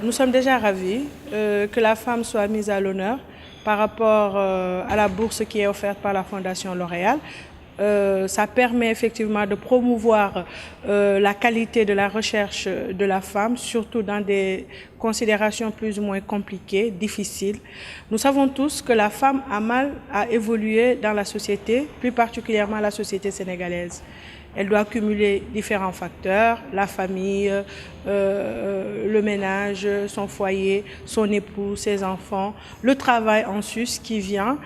nous sommes déjà ravis que la femme soit mise à l'honneur par rapport à la bourse qui est offerte par la Fondation L'Oréal. Ça permet effectivement de promouvoir la qualité de la recherche de la femme, surtout dans des considérations plus ou moins compliquées, difficiles. Nous savons tous que la femme a mal à évoluer dans la société, plus particulièrement la société sénégalaise. Elle doit cumuler différents facteurs, la famille, le ménage, son foyer, son époux, ses enfants, le travail en sus qui vient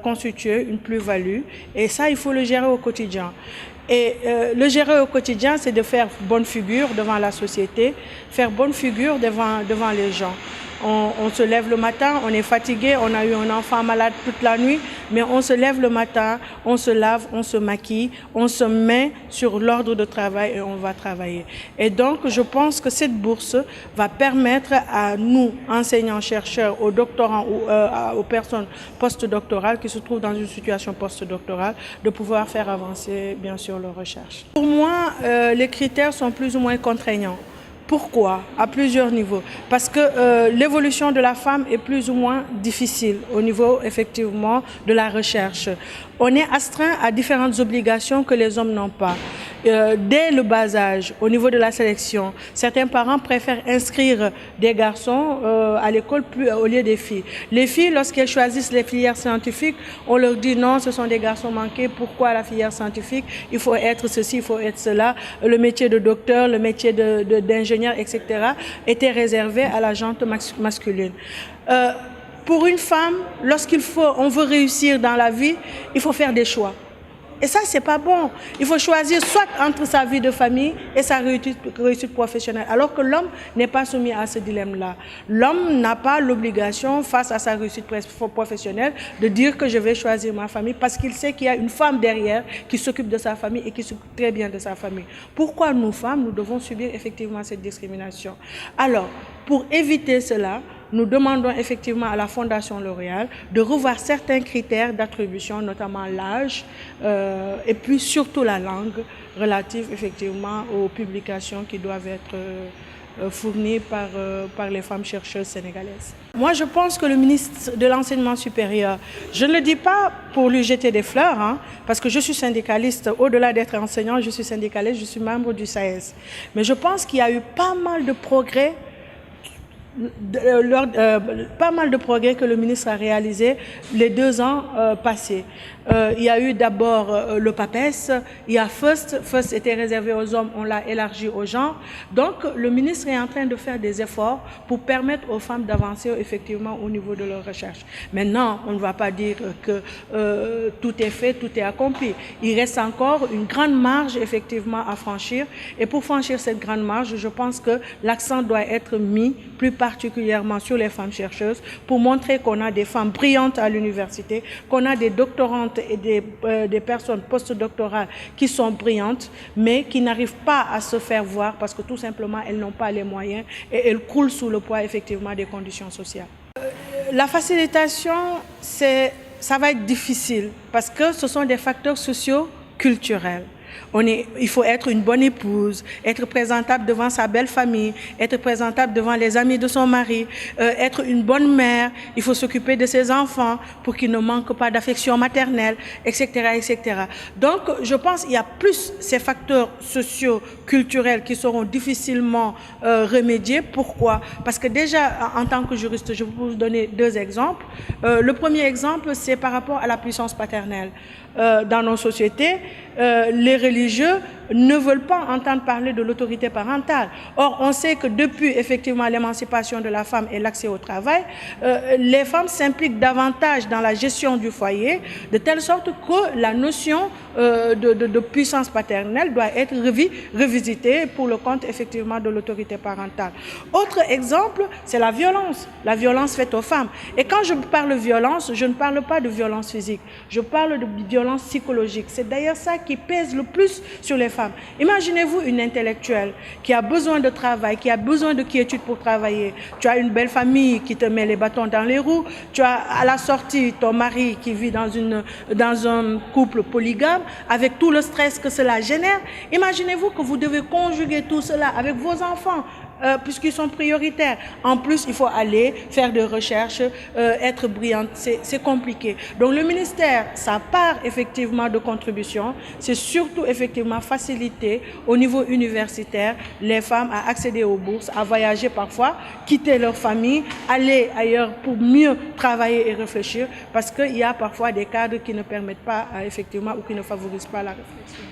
constituer une plus-value. Et ça, il faut le gérer au quotidien. Et le gérer au quotidien, c'est de faire bonne figure devant la société, faire bonne figure devant les gens. On se lève le matin, on est fatigué, on a eu un enfant malade toute la nuit, mais on se lève le matin, on se lave, on se maquille, on se met sur l'ordre de travail et on va travailler. Et donc, je pense que cette bourse va permettre à nous, enseignants-chercheurs, aux doctorants ou aux personnes postdoctorales qui se trouvent dans une situation postdoctorale, de pouvoir faire avancer, bien sûr, leurs recherches. Pour moi, les critères sont plus ou moins contraignants. Pourquoi? À plusieurs niveaux. Parce que l'évolution de la femme est plus ou moins difficile au niveau, effectivement, de la recherche. On est astreint à différentes obligations que les hommes n'ont pas. Dès le bas âge, au niveau de la sélection, certains parents préfèrent inscrire des garçons à l'école au lieu des filles. Les filles, lorsqu'elles choisissent les filières scientifiques, on leur dit non, ce sont des garçons manqués. Pourquoi la filière scientifique? Il faut être ceci, il faut être cela. Le métier de docteur, le métier d'ingénieur, etc., était réservé à la gente masculine. Pour une femme, on veut réussir dans la vie, il faut faire des choix. Et ça, c'est pas bon. Il faut choisir soit entre sa vie de famille et sa réussite professionnelle, alors que l'homme n'est pas soumis à ce dilemme-là. L'homme n'a pas l'obligation, face à sa réussite professionnelle, de dire que je vais choisir ma famille parce qu'il sait qu'il y a une femme derrière qui s'occupe de sa famille et qui s'occupe très bien de sa famille. Pourquoi nous, femmes, nous devons subir effectivement cette discrimination? Alors, pour éviter cela, nous demandons effectivement à la Fondation L'Oréal de revoir certains critères d'attribution, notamment l'âge et puis surtout la langue relative effectivement aux publications qui doivent être fournies par les femmes chercheuses sénégalaises. Moi, je pense que le ministre de l'Enseignement supérieur, je ne le dis pas pour lui jeter des fleurs, hein, parce que je suis syndicaliste, au-delà d'être enseignant, je suis syndicaliste, je suis membre du SAES. Mais je pense qu'il y a eu pas mal de progrès que le ministre a réalisé les 2 ans passés. Il y a eu d'abord le PAPES, il y a FIRST. FIRST était réservé aux hommes, on l'a élargi aux genres. Donc le ministre est en train de faire des efforts pour permettre aux femmes d'avancer effectivement au niveau de leur recherche. Maintenant, on ne va pas dire que tout est fait, tout est accompli. Il reste encore une grande marge effectivement à franchir. Et pour franchir cette grande marge, je pense que l'accent doit être mis plus particulièrement sur les femmes chercheuses pour montrer qu'on a des femmes brillantes à l'université, qu'on a des doctorantes et des personnes postdoctorales qui sont brillantes, mais qui n'arrivent pas à se faire voir parce que tout simplement elles n'ont pas les moyens et elles croulent sous le poids effectivement des conditions sociales. La facilitation, ça va être difficile parce que ce sont des facteurs sociaux culturels. Il faut être une bonne épouse, être présentable devant sa belle famille, être présentable devant les amis de son mari, être une bonne mère, il faut s'occuper de ses enfants pour qu'ils ne manquent pas d'affection maternelle, etc., etc. Donc, je pense qu'il y a plus ces facteurs sociaux, culturels qui seront difficilement remédiés. Pourquoi? Parce que déjà, en tant que juriste, je vais vous donner 2 exemples. Le premier exemple, c'est par rapport à la puissance paternelle. Dans nos sociétés, les religieux ne veulent pas entendre parler de l'autorité parentale. Or, on sait que depuis effectivement l'émancipation de la femme et l'accès au travail, les femmes s'impliquent davantage dans la gestion du foyer, de telle sorte que la notion de puissance paternelle doit être revisitée pour le compte effectivement de l'autorité parentale. Autre exemple, c'est la violence faite aux femmes. Et quand je parle de violence, je ne parle pas de violence physique, je parle de violence psychologique. C'est d'ailleurs ça qui pèse le plus sur les femmes. Imaginez-vous une intellectuelle qui a besoin de travail, qui a besoin de quiétude pour travailler. Tu as une belle famille qui te met les bâtons dans les roues. Tu as à la sortie ton mari qui vit dans un couple polygame avec tout le stress que cela génère. Imaginez-vous que vous devez conjuguer tout cela avec vos enfants. puisqu'ils sont prioritaires. En plus, il faut aller faire des recherches, être brillante, c'est compliqué. Donc le ministère, sa part effectivement de contribution, c'est surtout effectivement faciliter au niveau universitaire les femmes à accéder aux bourses, à voyager parfois, quitter leur famille, aller ailleurs pour mieux travailler et réfléchir, parce qu'il y a parfois des cadres qui ne permettent pas effectivement ou qui ne favorisent pas la réflexion.